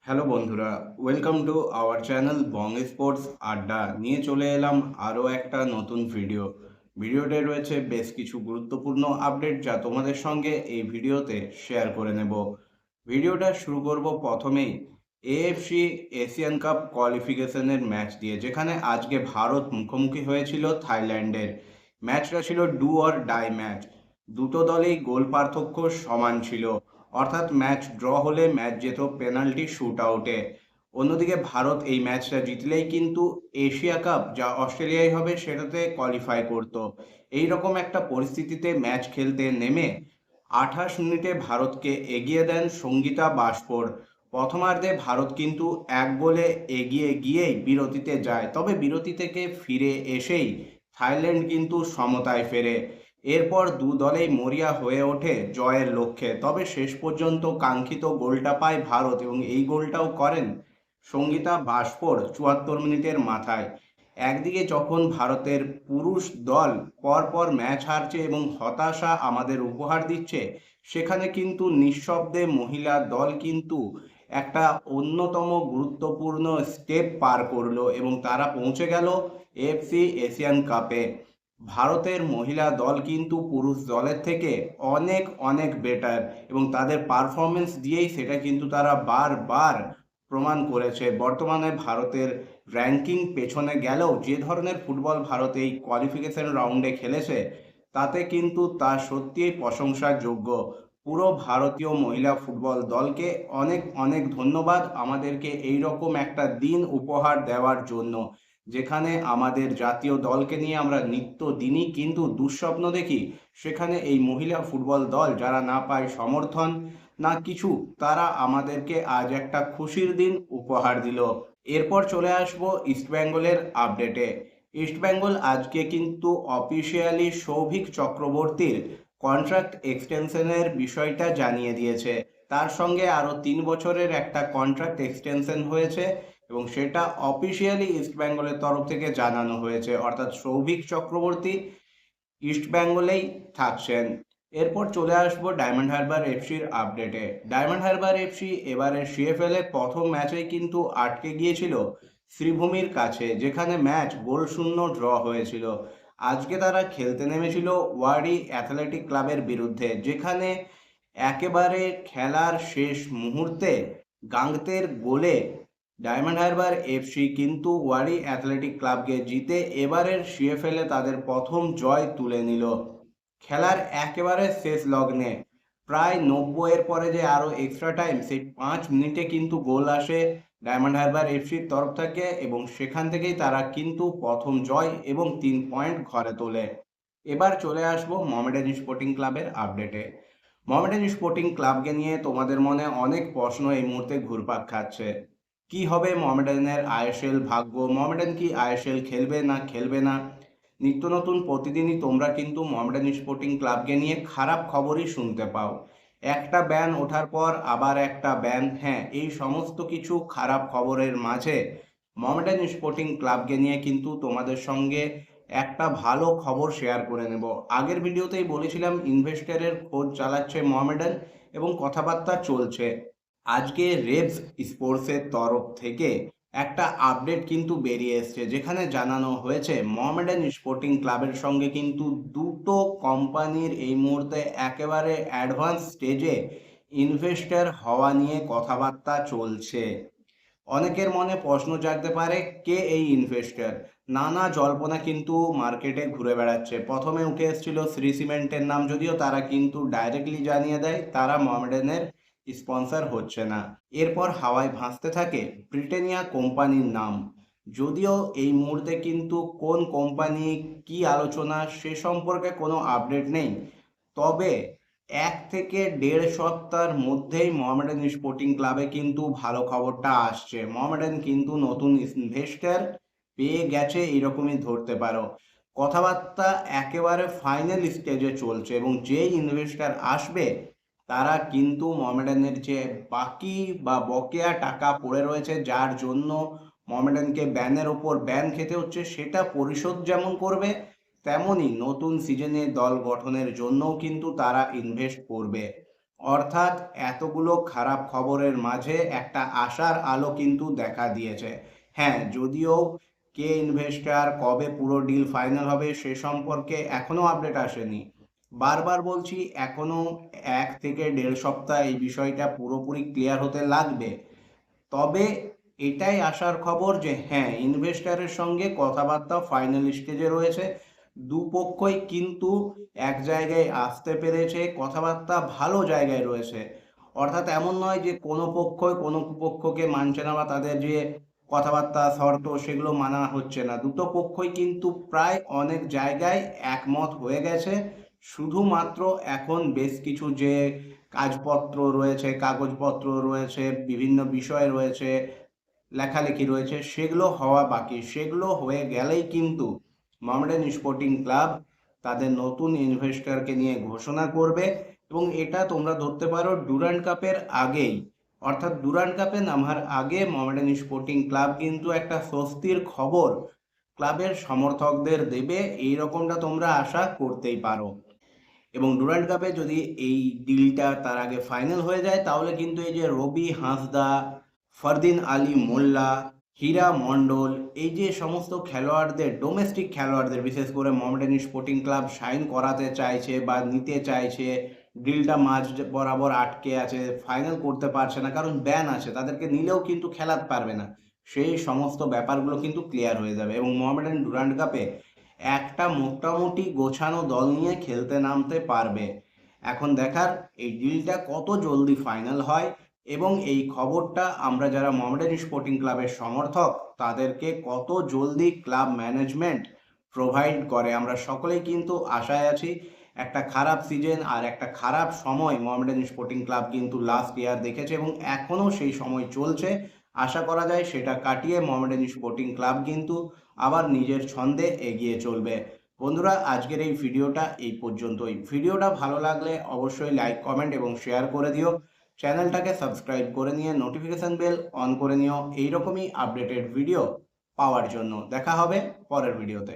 Hello বন্ধুরা, welcome to our channel Bong sports আড্ডা। নিয়ে চলে এলাম আরও একটা নতুন ভিডিওতে রয়েছে বেশ কিছু গুরুত্বপূর্ণ আপডেট যা তোমাদের সঙ্গে এই ভিডিওতে শেয়ার করে নেব। ভিডিওটা শুরু করব প্রথমেই এএফসি এশিয়ান কাপ কোয়ালিফিকেশনের ম্যাচ দিয়ে, যেখানে আজকে ভারত মুখোমুখি হয়েছিল থাইল্যান্ডের। ম্যাচটা ছিল ডু অর ডাই ম্যাচ। দুটো দলেই গোল পার্থক্য সমান ছিল, অর্থাৎ ম্যাচ ড্র হলে ম্যাচ যেত পেনাল্টি শুট আউটে। অন্যদিকে ভারত এই ম্যাচটা জিতলেই কিন্তু এশিয়া কাপ, যা অস্ট্রেলিয়ায় হবে, সেটাতে কোয়ালিফাই করত। এই রকম একটা পরিস্থিতিতে ম্যাচ খেলতে নেমে 28 মিনিটে ভারতকে এগিয়ে দেন সঙ্গীতা বাশপোর। প্রথমার্ধে ভারত কিন্তু 1 গোলে এগিয়ে গিয়েই বিরতিতে যায়, তবে বিরতি থেকে ফিরে এসেই থাইল্যান্ড কিন্তু সমতায় ফেরে। এরপর দু দলেই মরিয়া হয়ে ওঠে জয়ের লক্ষ্যে, তবে শেষ পর্যন্ত কাঙ্ক্ষিত গোলটা পায় ভারত এবং এই গোলটাও করেন সঙ্গীতা বাশপোর 74 মিনিটের মাথায়। একদিকে যখন ভারতের পুরুষ দল পরপর ম্যাচ হারছে এবং হতাশা আমাদের উপহার দিচ্ছে, সেখানে কিন্তু নিঃশব্দে মহিলা দল কিন্তু একটা অন্যতম গুরুত্বপূর্ণ স্টেপ পার করলো এবং তারা পৌঁছে গেল এফসি এশিয়ান কাপে। ভারতের মহিলা দল কিন্তু পুরুষ দলের থেকে অনেক অনেক বেটার এবং তাদের পারফরমেন্স দিয়েই সেটা কিন্তু তারা বারবার প্রমাণ করেছে। বর্তমানে ভারতের র্যাঙ্কিং পেছনে গেলেও যে ধরনের ফুটবল ভারত এই কোয়ালিফিকেশন রাউন্ডে খেলেছে, তাতে কিন্তু তা সত্যিই প্রশংসার যোগ্য। পুরো ভারতীয় মহিলা ফুটবল দলকে অনেক অনেক ধন্যবাদ আমাদেরকে এই রকম একটা দিন উপহার দেওয়ার জন্য, যেখানে আমাদের জাতীয় দলকে নিয়ে আমরা নিত্যদিনই কিন্তু দুঃস্বপ্ন দেখি, সেখানে এই মহিলা ফুটবল দল যারা না পায় সমর্থন না কিছু, তারা আমাদেরকে আজ একটা খুশির দিন উপহার দিল। এরপর চলে আসব ইস্টবেঙ্গলের আপডেটে। ইস্টবেঙ্গল আজকে কিন্তু অফিসিয়ালি সৌভিক চক্রবর্তীর কন্ট্রাক্ট এক্সটেনশনের বিষয়টা জানিয়ে দিয়েছে। তার সঙ্গে আরও 3 বছরের একটা কন্ট্রাক্ট এক্সটেনশন হয়েছে এবং সেটা অফিসিয়ালি ইস্টবেঙ্গলের তরফ থেকে জানানো হয়েছে, অর্থাৎ সৌভিক চক্রবর্তী ইস্টবেঙ্গলেই থাকছেন। এরপর চলে আসবো ডায়মন্ড হারবার এফসির আপডেটে। ডায়মন্ড হারবার এফসি এবারে সিএফএল এর প্রথম ম্যাচেই কিন্তু আটকে গিয়েছিল শ্রীভূমির কাছে, যেখানে ম্যাচ গোল শূন্য ড্র হয়েছিল। আজকে তারা খেলতে নেমেছিল ওয়ারি অ্যাথলেটিক ক্লাবের বিরুদ্ধে, যেখানে একেবারে খেলার শেষ মুহূর্তে গাঙ্গতের গোলে ডায়মন্ড হারবার এফসি কিন্তু ওয়ারি অ্যাথলেটিক ক্লাবকে জিতে এবারের সিএফএল এ তাদের প্রথম জয় তুলে নিল। খেলার একেবারে শেষ লগ্নে প্রায় 90-এর পরে যে আরও এক্সট্রা টাইম, সেই 5 মিনিটে কিন্তু গোল আসে ডায়মন্ড হারবার এফসির তরফ থেকে এবং সেখান থেকেই তারা কিন্তু প্রথম জয় এবং 3 পয়েন্ট ঘরে তোলে। এবার চলে আসবো মোহামেডান স্পোর্টিং ক্লাবের আপডেটে। মোহামেডান স্পোর্টিং ক্লাবকে নিয়ে তোমাদের মনে অনেক প্রশ্ন এই মুহূর্তে ঘুরপাক খাচ্ছে। কি হবে মোহামেডানের আইএসএল ভাগ্য? মোহামেডান কি আইএসএল খেলবে না খেলবে না? নিত্য নতুন প্রতিদিনই তোমরা কিন্তু মোহামেডান স্পোর্টিং ক্লাবকে নিয়ে খারাপ খবরই শুনতে পাও। একটা ব্যান ওঠার পর আবার একটা ব্যান। হ্যাঁ, এই সমস্ত কিছু খারাপ খবরের মাঝে মোহামেডান স্পোর্টিং ক্লাবকে নিয়ে কিন্তু তোমাদের সঙ্গে একটা ভালো খবর শেয়ার করে নেব। আগের ভিডিওতেই বলেছিলাম ইনভেস্টরের খোঁজ চালাচ্ছে মোহামেডান এবং কথাবার্তা চলছে। আজকে রেভস স্পোর্টসের তরফ থেকে একটা আপডেট কিন্তু বেরিয়ে এসছে, যেখানে জানানো হয়েছে মোহামেডান স্পোর্টিং ক্লাবের সঙ্গে কিন্তু দুটো কোম্পানির এই মুহূর্তে একেবারে অ্যাডভান্স স্টেজে ইনভেস্টর হওয়া নিয়ে কথাবার্তা চলছে। অনেকের মনে প্রশ্ন জাগতে পারে, কে এই ইনভেস্টর? নানা জল্পনা কিন্তু মার্কেটে ঘুরে বেড়াচ্ছে। প্রথমে উঠে এসেছিল শ্রী সিমেন্টের নাম, যদিও তারা কিন্তু ডাইরেক্টলি জানিয়ে দেয় তারা মোহামেডানের স্পন্সর হচ্ছে না। এরপর হাওয়ায় ভাসতে থাকে ব্রিটানিয়া কোম্পানির নাম, যদিও এই মুহূর্তে কিন্তু কোন কোম্পানি, কি আলোচনা, সে সম্পর্কে কোনো আপডেট নেই। তবে 1 থেকে 1.5 সপ্তাহের মধ্যেই মোহামেডান স্পোর্টিং ক্লাবে কিন্তু ভালো খবরটা আসছে। মোহামেডান কিন্তু নতুন ইনভেস্টর পেয়ে গেছে, এরকমই ধরতে পারো। কথাবার্তা একেবারে ফাইনাল স্টেজে চলছে এবং যেই ইনভেস্টর আসবে তারা কিন্তু মোহামেডানের যে বাকি বা বকেয়া টাকা পড়ে রয়েছে, যার জন্য মোহামেডানকে ব্যানের ওপর ব্যান খেতে হচ্ছে, সেটা পরিশোধ যেমন করবে, তেমনই নতুন সিজনে দল গঠনের জন্যও কিন্তু তারা ইনভেস্ট করবে। অর্থাৎ এতগুলো খারাপ খবরের মাঝে একটা আশার আলো কিন্তু দেখা দিয়েছে। হ্যাঁ, যদিও কে ইনভেস্টর কবে পুরো ডিল ফাইনাল হবে সে সম্পর্কে এখনো আপডেট আসেনি। বারবার বলছি এখনো 1 থেকে 1.5 সপ্তাহ এই বিষয়টা পুরোপুরি ক্লিয়ার হতে লাগবে। তবে এটাই আসার খবর যে হ্যাঁ, ইনভেস্টরের সঙ্গে কথাবার্তা ফাইনাল স্টেজে রয়েছে। দুপক্ষই কিন্তু এক জায়গায় আসতে পেরেছে, কথাবার্তা ভালো জায়গায় রয়েছে। অর্থাৎ এমন নয় যে কোনো পক্ষই কোনো পক্ষকে মানছে না বা তাদের যে কথাবার্তা শর্ত সেগুলো মানা হচ্ছে না। দুটো পক্ষই কিন্তু প্রায় অনেক জায়গায় একমত হয়ে গেছে। শুধুমাত্র এখন বেশ কিছু যে কাজপত্র রয়েছে, কাগজপত্র রয়েছে, বিভিন্ন বিষয় রয়েছে, লেখালেখি রয়েছে, সেগুলো হওয়া বাকি। সেগুলো হয়ে গেলেই কিন্তু মোহামেডান স্পোর্টিং ক্লাব তাদের নতুন ইনভেস্টরকে নিয়ে ঘোষণা করবে এবং এটা তোমরা ধরতে পারো ডুরান্ড কাপের আগেই। অর্থাৎ ডুরান্ড কাপে নামার আগে মোহামেডান স্পোর্টিং ক্লাব কিন্তু একটা স্বস্তির খবর ক্লাবের সমর্থকদের দেবে, এই রকমটা তোমরা আশা করতেই পারো। এবং ডুরান্ড কাপে যদি এই ডিলটা তার আগে ফাইনাল হয়ে যায় তাহলে কিন্তু এই যে রবি হাঁসদা, ফরদিন আলী মোল্লা, হীরা মণ্ডল, এই যে সমস্ত খেলোয়াড়দের, ডোমেস্টিক খেলোয়াড়দের বিশেষ করে মোহামেডান স্পোর্টিং ক্লাব সাইন করাতে চাইছে বা নিতে চাইছে, ডিলটা মাঝ বরাবর আটকে আছে, ফাইনাল করতে পারছে না কারণ ব্যান আছে, তাদেরকে নিলেও কিন্তু খেলাতে পারবে না, সেই সমস্ত ব্যাপারগুলো কিন্তু ক্লিয়ার হয়ে যাবে এবং মোহামেডান ডুরান্ড কাপে একটা মোটামুটি গোছানো দল নিয়ে খেলতে নামতে পারবে। এখন দেখার এই ডিলটা কত জলদি ফাইনাল হয় এবং এই খবরটা আমরা যারা মোহামেডান স্পোর্টিং ক্লাবের সমর্থক তাদেরকে কত জলদি ক্লাব ম্যানেজমেন্ট প্রোভাইড করে। আমরা সকলেই কিন্তু আশায় আছি। একটা খারাপ সিজন আর একটা খারাপ সময় মোহামেডান স্পোর্টিং ক্লাব কিন্তু লাস্ট ইয়ার দেখেছে এবং এখনও সেই সময় চলছে। আশা করা যায় সেটা কাটিয়ে মোহামেডান স্পোর্টিং ক্লাব কিন্তু আবার নিজের ছন্দে এগিয়ে চলবে। বন্ধুরা, আজকের এই ভিডিওটা এই পর্যন্তই। ভিডিওটা ভালো লাগলে অবশ্যই লাইক, কমেন্ট এবং শেয়ার করে দিও। চ্যানেলটাকে সাবস্ক্রাইব করে নিয়ে নোটিফিকেশন বেল অন করে নিও এইরকমই আপডেটেড ভিডিও পাওয়ার জন্য। দেখা হবে পরের ভিডিওতে।